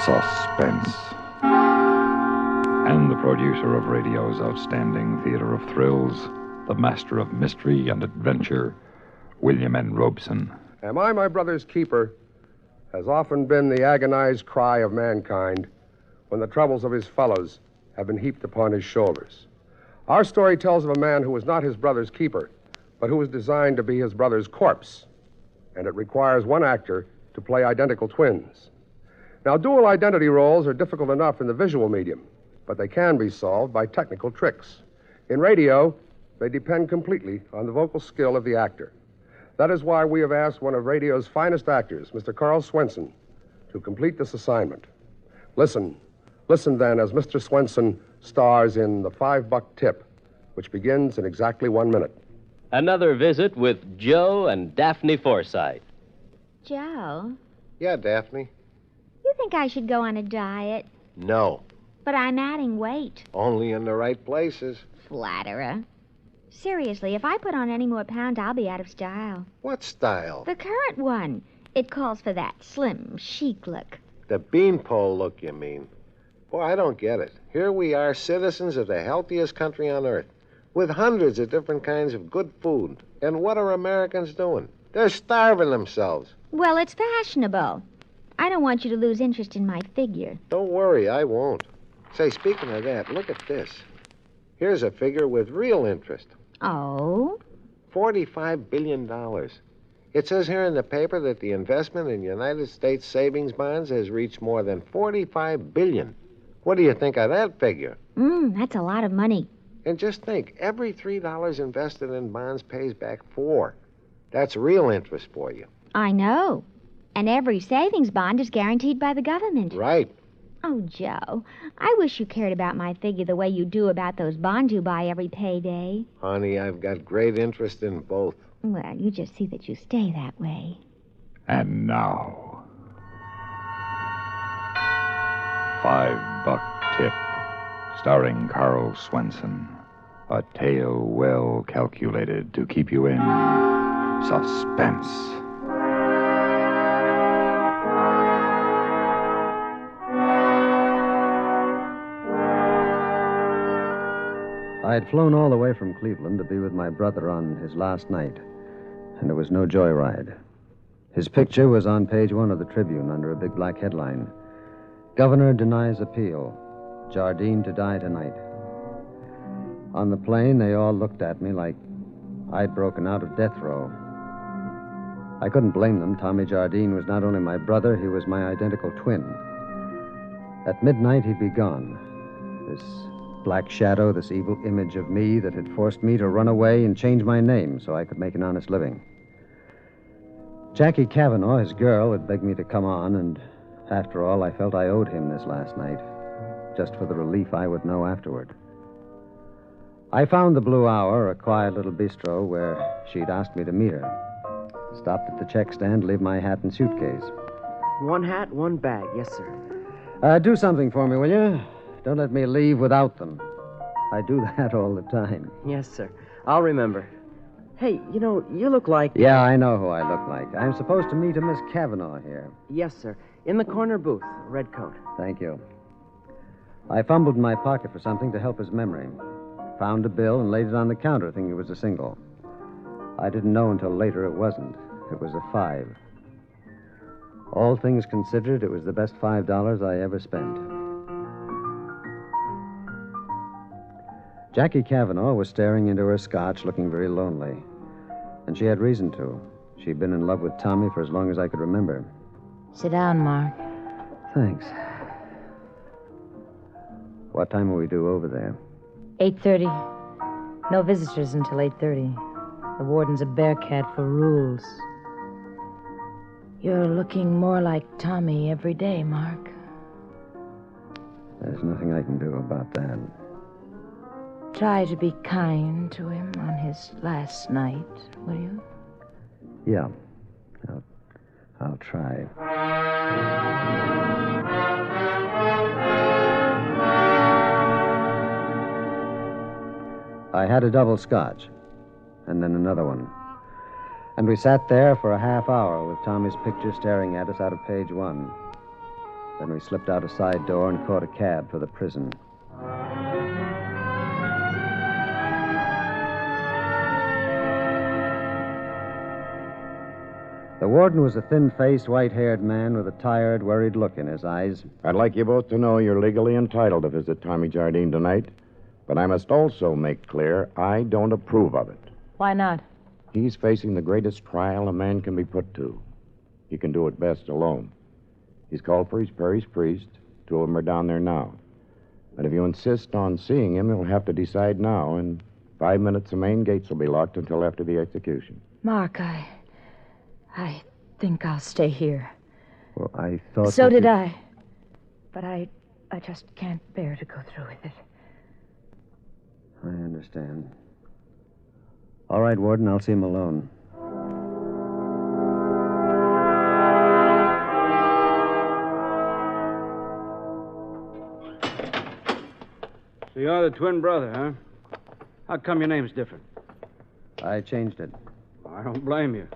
Suspense. And the producer of radio's outstanding theater of thrills, the master of mystery and adventure, William N. Robeson. Am I my brother's keeper has often been the agonized cry of mankind when the troubles of his fellows have been heaped upon his shoulders. Our story tells of a man who was not his brother's keeper, but who was designed to be his brother's corpse. And it requires one actor to play identical twins. Now, dual identity roles are difficult enough in the visual medium, but they can be solved by technical tricks. In radio, they depend completely on the vocal skill of the actor. That is why we have asked one of radio's finest actors, Mr. Carl Swenson, to complete this assignment. Listen then as Mr. Swenson stars in The $5 Tip, which begins in exactly 1 minute. Another visit with Joe and Daphne Forsythe. Joe, Yeah, Daphne? you think I should go on a diet? No. But I'm adding weight. Only in the right places. Flatterer. Seriously, if I put on any more pounds, I'll be out of style. What style? The current one. It calls for that slim, chic look. The beanpole look, you mean. Boy, I don't get it. Here we are, citizens of the healthiest country on earth, with hundreds of different kinds of good food. And what are Americans doing? They're starving themselves. Well, it's fashionable. I don't want you to lose interest in my figure. Don't worry, I won't. Say, speaking of that, look at this. Here's a figure with real interest. Oh? $45 billion. It says here in the paper that the investment in United States savings bonds has reached more than $45 billion. What do you think of that figure? That's a lot of money. And just think, every $3 invested in bonds pays back $4. That's real interest for you. I know. And every savings bond is guaranteed by the government. Right. Oh, Joe, I wish you cared about my figure the way you do about those bonds you buy every payday. Honey, I've got great interest in both. Well, you just see that you stay that way. And now, $5 Tip, starring Carl Swenson. A tale well calculated to keep you in suspense. I had flown all the way from Cleveland to be with my brother on his last night, and it was no joyride. His picture was on page 1 of the Tribune under a big black headline. Governor denies appeal. Jardine to die tonight. On the plane, they all looked at me like I'd broken out of death row. I couldn't blame them. Tommy Jardine was not only my brother, he was my identical twin. At midnight, he'd be gone. This black shadow, this evil image of me that had forced me to run away and change my name so I could make an honest living. Jackie Cavanaugh, his girl, had begged me to come on, and after all, I felt I owed him this last night, just for the relief I would know afterward. I found the Blue Hour, a quiet little bistro where she'd asked me to meet her. Stopped at the check stand, leave my hat and suitcase. 1 hat, 1 bag. Yes, sir. Do something for me, will you? Don't let me leave without them. I do that all the time. Yes, sir. I'll remember. Hey, you look like... Yeah, I know who I look like. I'm supposed to meet a Miss Cavanaugh here. Yes, sir. In the corner booth, red coat. Thank you. I fumbled in my pocket for something to help his memory. Found a bill and laid it on the counter, thinking it was a single. I didn't know until later it wasn't. It was a 5. All things considered, it was the best $5 I ever spent. Jackie Cavanaugh was staring into her scotch, looking very lonely. And she had reason to. She'd been in love with Tommy for as long as I could remember. Sit down, Mark. Thanks. What time will we do over there? 8:30. No visitors until 8:30. The warden's a bearcat for rules. You're looking more like Tommy every day, Mark. There's nothing I can do about that. Try to be kind to him on his last night, will you? Yeah. I'll try. I had a double scotch, and then another one. And we sat there for a half hour with Tommy's picture staring at us out of page 1. Then we slipped out a side door and caught a cab for the prison. The warden was a thin-faced, white-haired man with a tired, worried look in his eyes. I'd like you both to know you're legally entitled to visit Tommy Jardine tonight, but I must also make clear I don't approve of it. Why not? He's facing the greatest trial a man can be put to. He can do it best alone. He's called for his parish priest. 2 of them are down there now. But if you insist on seeing him, you'll have to decide now. In 5 minutes, the main gates will be locked until after the execution. Mark, I think I'll stay here. Well, I thought... So did I. But I just can't bear to go through with it. I understand. All right, Warden, I'll see him alone. So you're the twin brother, huh? How come your name's different? I changed it. I don't blame you.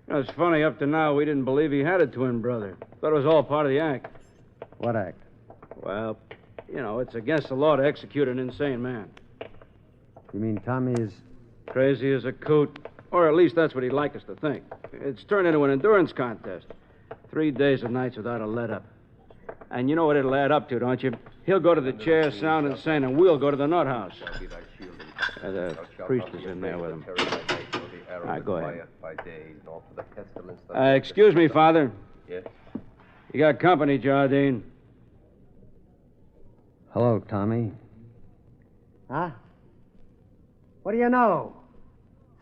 You know, it's funny, up to now, we didn't believe he had a twin brother. Thought it was all part of the act. What act? Well, you know, it's against the law to execute an insane man. You mean Tommy is... Crazy as a coot. Or at least that's what he'd like us to think. It's turned into an endurance contest. 3 days and nights without a let-up. And you know what it'll add up to, don't you? He'll go to the chair, sound insane, and we'll go to the nut house. The priest is in there with him. All right, go ahead. Excuse me, Father. Yes? You got company, Jardine. Hello, Tommy. Huh? What do you know?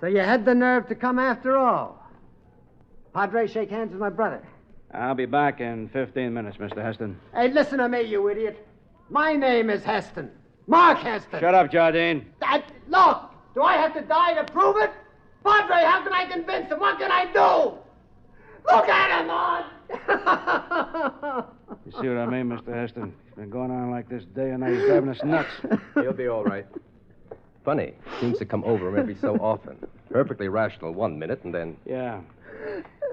So you had the nerve to come after all. Padre, shake hands with my brother. I'll be back in 15 minutes, Mr. Heston. Hey, listen to me, you idiot. My name is Heston. Mark Heston. Shut up, Jardine. Look, do I have to die to prove it? Padre, how can I convince him? What can I do? Look at him, on. You see what I mean, Mr. Heston? It's been going on like this day and night. He's driving us nuts. He'll be all right. Funny. Seems to come over him every so often. Perfectly rational 1 minute, and then... Yeah.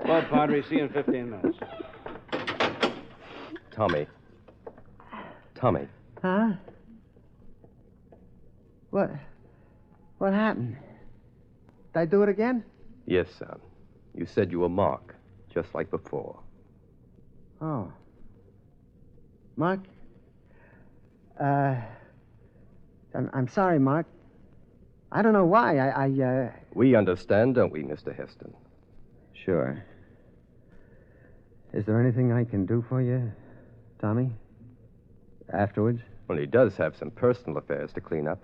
Well, Padre, see you in 15 minutes. Tommy. Huh? What happened? Did I do it again? Yes, son. You said you were Mark, just like before. Oh. Mark? I'm sorry, Mark. I don't know why. We understand, don't we, Mr. Heston? Sure. Is there anything I can do for you, Tommy? Afterwards? Well, he does have some personal affairs to clean up.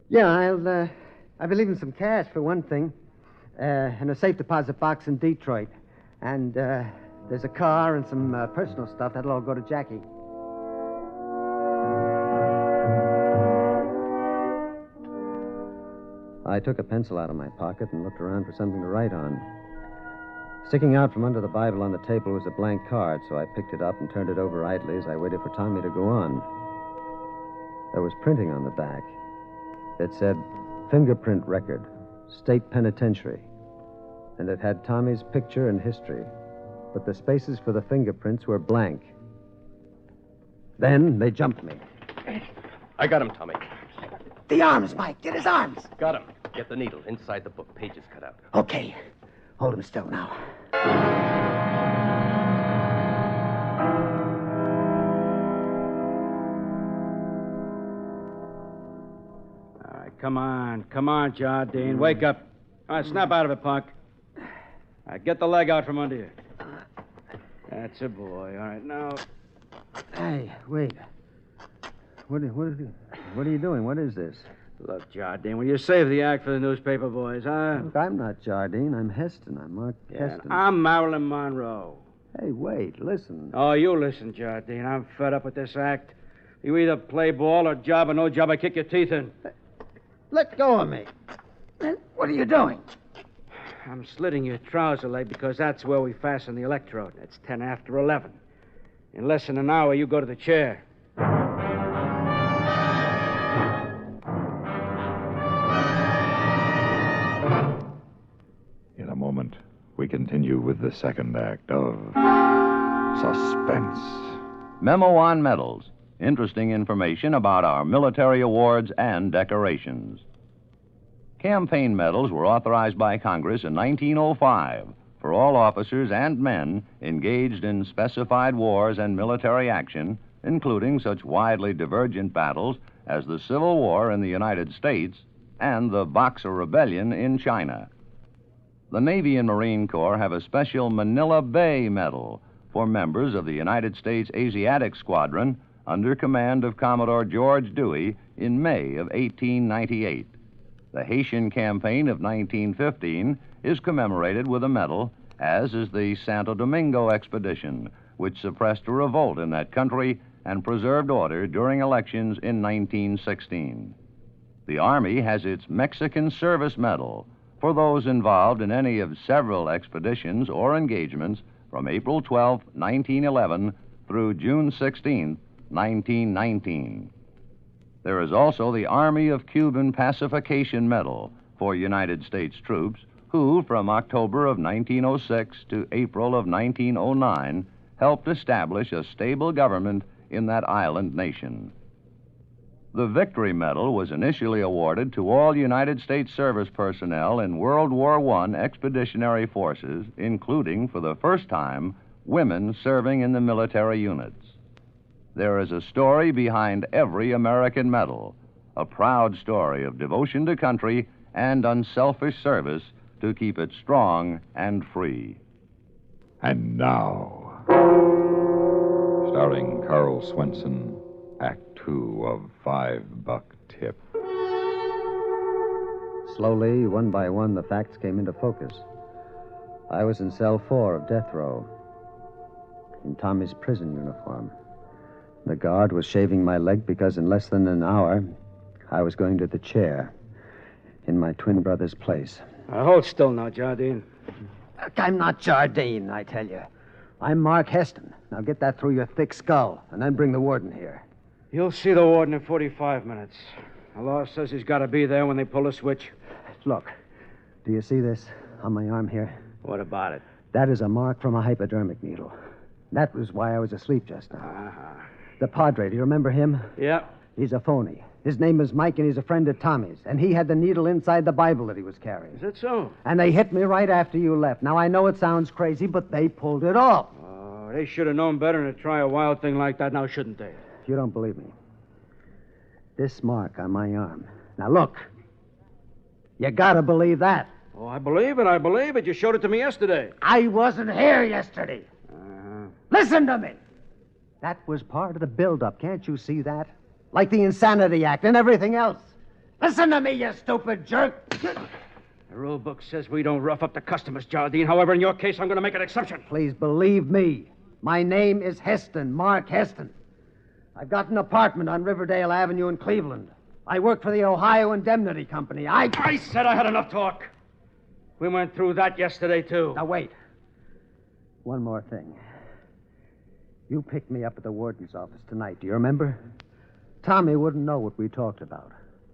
Yeah, I'll be leaving some cash for one thing. In a safe deposit box in Detroit. And, there's a car and some personal stuff. That'll all go to Jackie. I took a pencil out of my pocket and looked around for something to write on. Sticking out from under the Bible on the table was a blank card, so I picked it up and turned it over idly as I waited for Tommy to go on. There was printing on the back. It said, Fingerprint Record, State Penitentiary. And it had Tommy's picture and history, but the spaces for the fingerprints were blank. Then they jumped me. I got him, Tommy. The arms, Mike. Get his arms. Got him. Get the needle inside the book. Pages cut out. Okay. Hold him still now. All right, come on, Jardine. Wake up. All right, snap out of it, Punk. All right, get the leg out from under you. That's a boy. All right, now... Hey, wait. What are you doing? What is this? Look, Jardine, will you save the act for the newspaper boys, huh? Look, I'm not Jardine. I'm Heston. I'm Mark Heston. I'm Marilyn Monroe. Hey, wait, listen. Oh, you listen, Jardine. I'm fed up with this act. You either play ball or job or no job, I kick your teeth in. Let go of me. What are you doing? I'm slitting your trouser leg because that's where we fasten the electrode. It's 10 after 11. In less than an hour, you go to the chair. In a moment, we continue with the second act of Suspense. Memo on medals. Interesting information about our military awards and decorations. Campaign medals were authorized by Congress in 1905 for all officers and men engaged in specified wars and military action, including such widely divergent battles as the Civil War in the United States and the Boxer Rebellion in China. The Navy and Marine Corps have a special Manila Bay Medal for members of the United States Asiatic Squadron under command of Commodore George Dewey in May of 1898. The Haitian Campaign of 1915 is commemorated with a medal, as is the Santo Domingo Expedition, which suppressed a revolt in that country and preserved order during elections in 1916. The Army has its Mexican Service Medal for those involved in any of several expeditions or engagements from April 12, 1911 through June 16, 1919. There is also the Army of Cuban Pacification Medal for United States troops who, from October of 1906 to April of 1909, helped establish a stable government in that island nation. The Victory Medal was initially awarded to all United States service personnel in World War I expeditionary forces, including, for the first time, women serving in the military units. There is a story behind every American medal, a proud story of devotion to country and unselfish service to keep it strong and free. And now, starring Carl Swenson, Act Two of $5 Tip. Slowly, one by one, the facts came into focus. I was in cell 4 of death row, in Tommy's prison uniform. The guard was shaving my leg because in less than an hour, I was going to the chair in my twin brother's place. Hold still now, Jardine. Look, I'm not Jardine, I tell you. I'm Mark Heston. Now get that through your thick skull, and then bring the warden here. You'll see the warden in 45 minutes. The law says he's got to be there when they pull the switch. Look, do you see this on my arm here? What about it? That is a mark from a hypodermic needle. That was why I was asleep just now. Uh-huh. The Padre, do you remember him? Yeah. He's a phony. His name is Mike, and he's a friend of Tommy's. And he had the needle inside the Bible that he was carrying. Is that so? And they hit me right after you left. Now, I know it sounds crazy, but they pulled it off. Oh, they should have known better than to try a wild thing like that now, shouldn't they? If you don't believe me, this mark on my arm. Now, look. You gotta believe that. Oh, I believe it. I believe it. You showed it to me yesterday. I wasn't here yesterday. Listen to me. That was part of the build-up. Can't you see that? Like the Insanity Act and everything else. Listen to me, you stupid jerk. The rule book says we don't rough up the customers, Jardine. However, in your case, I'm going to make an exception. Please believe me. My name is Heston, Mark Heston. I've got an apartment on Riverdale Avenue in Cleveland. I work for the Ohio Indemnity Company. I said I had enough talk. We went through that yesterday, too. Now, wait. One more thing. You picked me up at the warden's office tonight. Do you remember? Tommy wouldn't know what we talked about.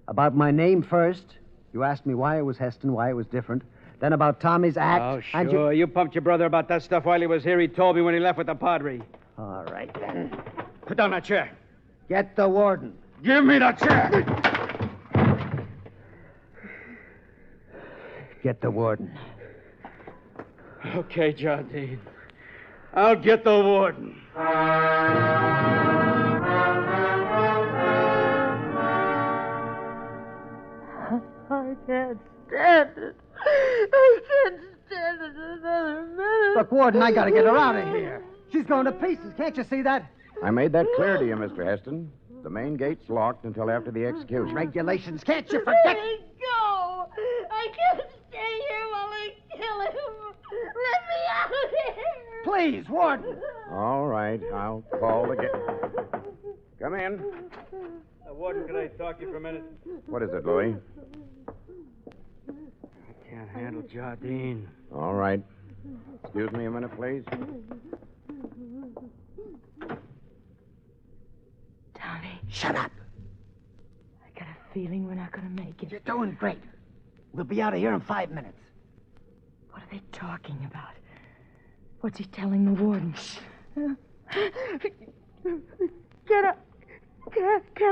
About my name first. You asked me why it was Heston, why it was different. Then about Tommy's act. Oh, sure. You pumped your brother about that stuff while he was here. He told me when he left with the Padre. All right, then. Put down that chair. Get the warden. Give me that chair. Get the warden. Okay, Jardine. I'll get the warden. I can't stand it. I can't stand it another minute. Look, warden, I gotta get her out of here. She's going to pieces. Can't you see that? I made that clear to you, Mr. Heston. The main gate's locked until after the execution. Regulations. Can't you forget? Let me go. I can't stay here while they kill him. Let me out of here. Please, warden. All right, I'll call the gate. Come in. Warden, can I talk to you for a minute? What is it, Louis? I can't handle Jardine. All right. Excuse me a minute, please. Tommy. Shut up. I got a feeling we're not going to make it. You're doing great. We'll be out of here in 5 minutes. What are they talking about? What's he telling the warden? Can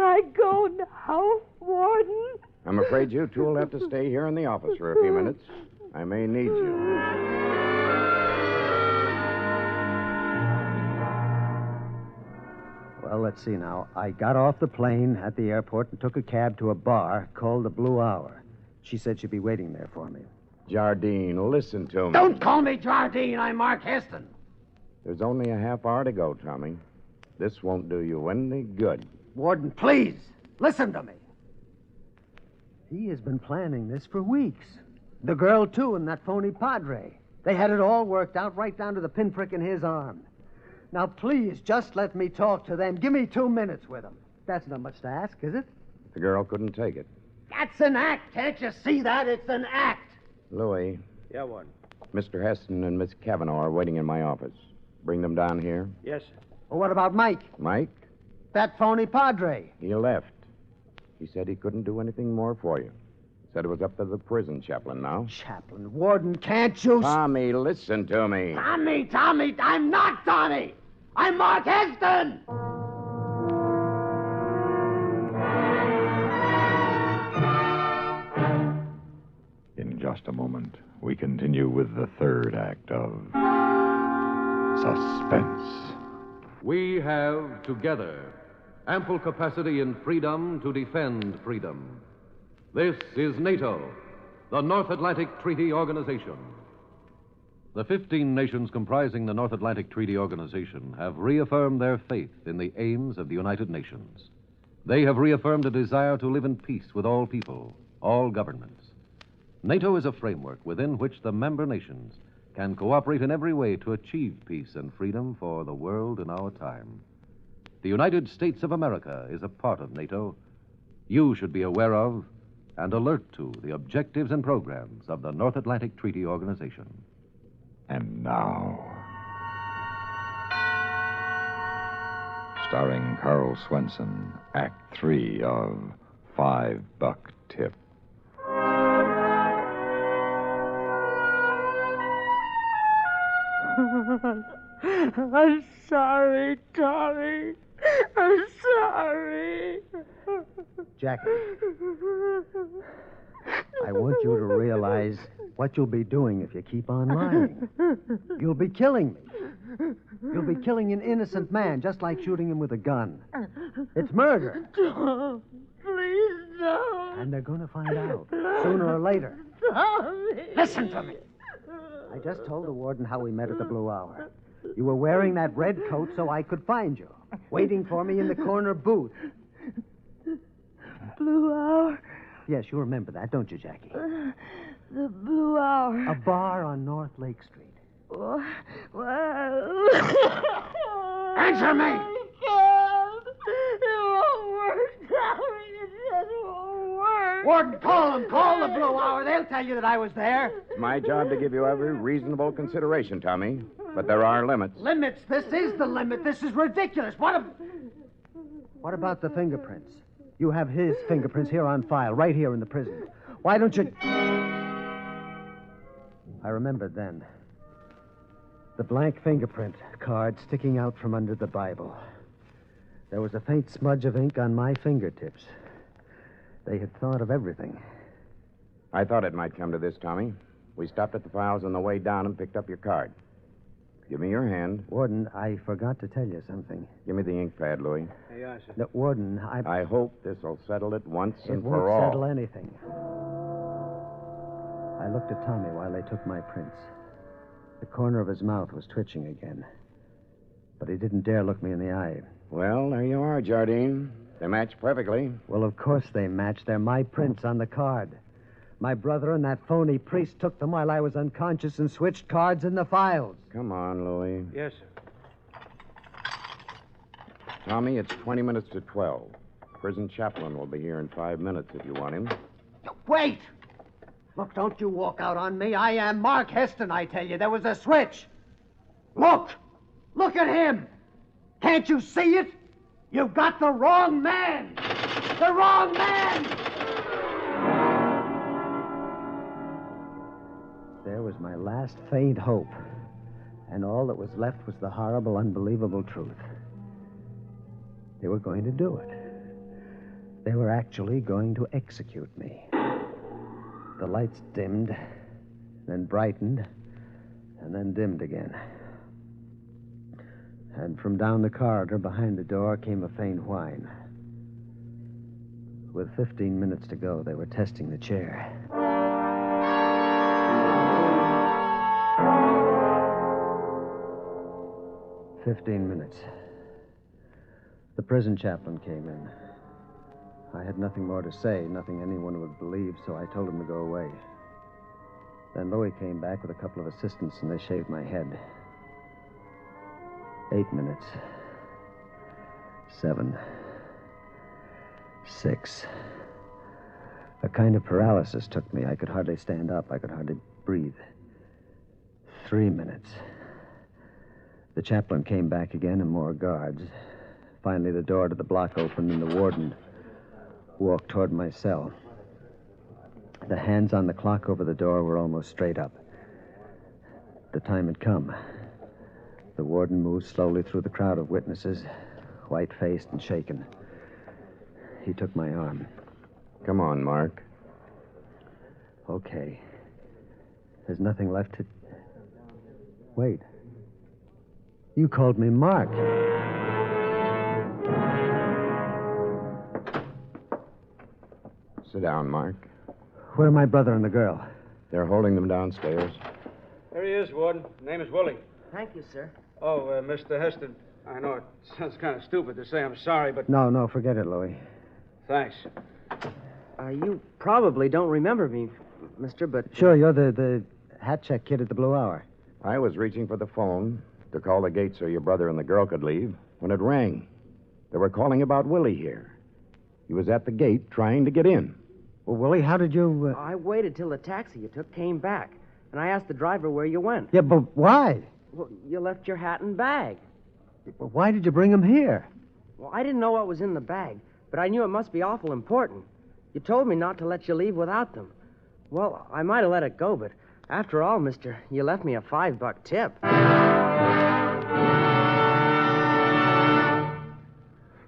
I go now, Warden? I'm afraid you two will have to stay here in the office for a few minutes. I may need you. Well, let's see now. I got off the plane at the airport and took a cab to a bar called the Blue Hour. She said she'd be waiting there for me. Jardine, listen to me. Don't call me Jardine. I'm Mark Heston. There's only a half hour to go, Tommy. This won't do you any good. Warden, please, listen to me. He has been planning this for weeks. The girl, too, and that phony padre. They had it all worked out right down to the pinprick in his arm. Now, please, just let me talk to them. Give me 2 minutes with them. That's not much to ask, is it? The girl couldn't take it. That's an act. Can't you see that? It's an act. Louis. Yeah, Warden. Mr. Heston and Miss Cavanaugh are waiting in my office. Bring them down here. Yes, sir. Well, what about Mike? Mike? That phony padre. He left. He said he couldn't do anything more for you. Said it was up to the prison chaplain now. Chaplain, Warden, can't you... Tommy, listen to me. Tommy, I'm not Tommy. I'm Mark Heston. In just a moment, we continue with the third act of Suspense. We have, together, ample capacity and freedom to defend freedom. This is NATO, the North Atlantic Treaty Organization. The 15 nations comprising the North Atlantic Treaty Organization have reaffirmed their faith in the aims of the United Nations. They have reaffirmed a desire to live in peace with all people, all governments. NATO is a framework within which the member nations can cooperate in every way to achieve peace and freedom for the world in our time. The United States of America is a part of NATO. You should be aware of and alert to the objectives and programs of the North Atlantic Treaty Organization. And now, starring Carl Swenson, Act 3 of $5 Tip. I'm sorry, Tommy. I'm sorry. Jackie, I want you to realize what you'll be doing if you keep on lying. You'll be killing me. You'll be killing an innocent man, just like shooting him with a gun. It's murder. Don't. Please don't. And they're going to find out, sooner or later. Tommy. Listen to me. I just told the warden how we met at the Blue Hour. You were wearing that red coat so I could find you, waiting for me in the corner booth. Blue Hour? Yes, you remember that, don't you, Jackie? The Blue Hour. A bar on North Lake Street. Well... Answer me! It won't work, Tommy. It just won't work. Warden, call them. Call the Blue Hour. They'll tell you that I was there. It's my job to give you every reasonable consideration, Tommy. But there are limits. Limits? This is the limit. This is ridiculous. What about the fingerprints? You have his fingerprints here on file, right here in the prison. Why don't you... I remembered then. The blank fingerprint card sticking out from under the Bible. There was a faint smudge of ink on my fingertips. They had thought of everything. I thought it might come to this, Tommy. We stopped at the files on the way down and picked up your card. Give me your hand. Warden, I forgot to tell you something. Give me the ink pad, Louis. Yes, sir. No, Warden, I hope this will settle it once and It for won't all. settle anything. I looked at Tommy while they took my prints. The corner of his mouth was twitching again. But he didn't dare look me in the eye. Well, there you are, Jardine. They match perfectly. Well, of course they match. They're my prints on the card. My brother and that phony priest took them while I was unconscious and switched cards in the files. Come on, Louis. Yes, sir. Tommy, it's 20 minutes to 12. Prison chaplain will be here in 5 minutes if you want him. Wait! Look, don't you walk out on me. I am Mark Heston, I tell you. There was a switch. Look! Look at him! Can't you see it? You've got the wrong man! The wrong man! There was my last faint hope. And all that was left was the horrible, unbelievable truth. They were going to do it. They were actually going to execute me. The lights dimmed, then brightened, and then dimmed again. And from down the corridor behind the door came a faint whine. With 15 minutes to go, they were testing the chair. 15 minutes. The prison chaplain came in. I had nothing more to say, nothing anyone would believe, so I told him to go away. Then Louis came back with a couple of assistants, and they shaved my head. 8 minutes. 7. 6. A kind of paralysis took me. I could hardly stand up. I could hardly breathe. 3 minutes. The chaplain came back again, and more guards. Finally, the door to the block opened, and the warden walked toward my cell. The hands on the clock over the door were almost straight up. The time had come. The warden moved slowly through the crowd of witnesses, white-faced and shaken. He took my arm. Come on, Mark. Okay. There's nothing left to... Wait. You called me Mark. Sit down, Mark. Where are my brother and the girl? They're holding them downstairs. There he is, Warden. Name is Willie. Thank you, sir. Oh, Mr. Heston, I know it sounds kind of stupid to say I'm sorry, but... No, forget it, Louis. Thanks. You probably don't remember me, mister, but... Sure, you're the hat check kid at the Blue Hour. I was reaching for the phone to call the gate so your brother and the girl could leave when it rang. They were calling about Willie here. He was at the gate trying to get in. Well, Willie, how did you... I waited till the taxi you took came back, and I asked the driver where you went. Yeah, but why? Well, you left your hat and bag. But why did you bring him here? Well, I didn't know what was in the bag, but I knew it must be awful important. You told me not to let you leave without them. Well, I might have let it go, but after all, mister, you left me a $5 tip.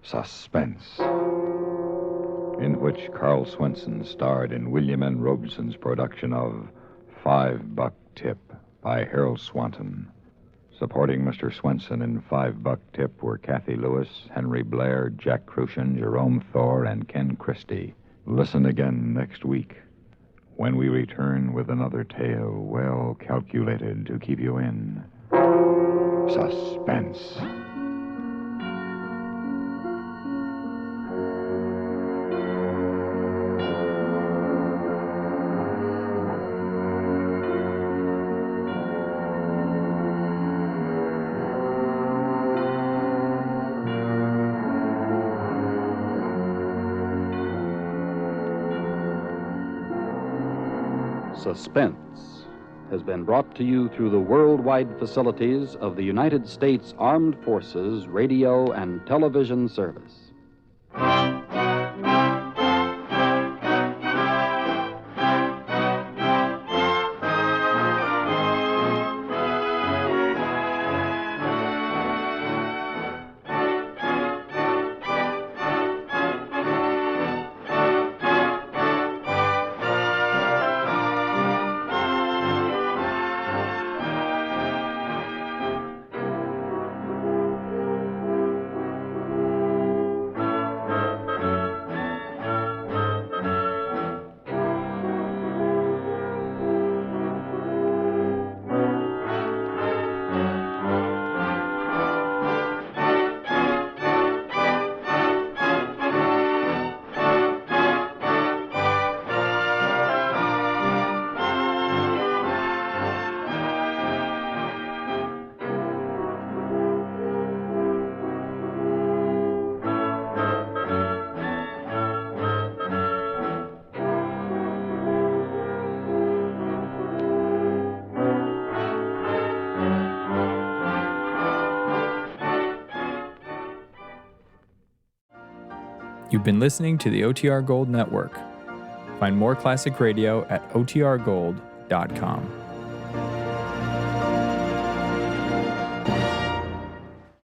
Suspense, in which Carl Swenson starred in William N. Robeson's production of $5 Tip by Harold Swanton. Supporting Mr. Swenson in $5 Tip were Kathy Lewis, Henry Blair, Jack Crucian, Jerome Thor, and Ken Christie. Listen again next week when we return with another tale well calculated to keep you in suspense. Suspense has been brought to you through the worldwide facilities of the United States Armed Forces Radio and Television Service. You've been listening to the OTR Gold Network. Find more classic radio at otrgold.com.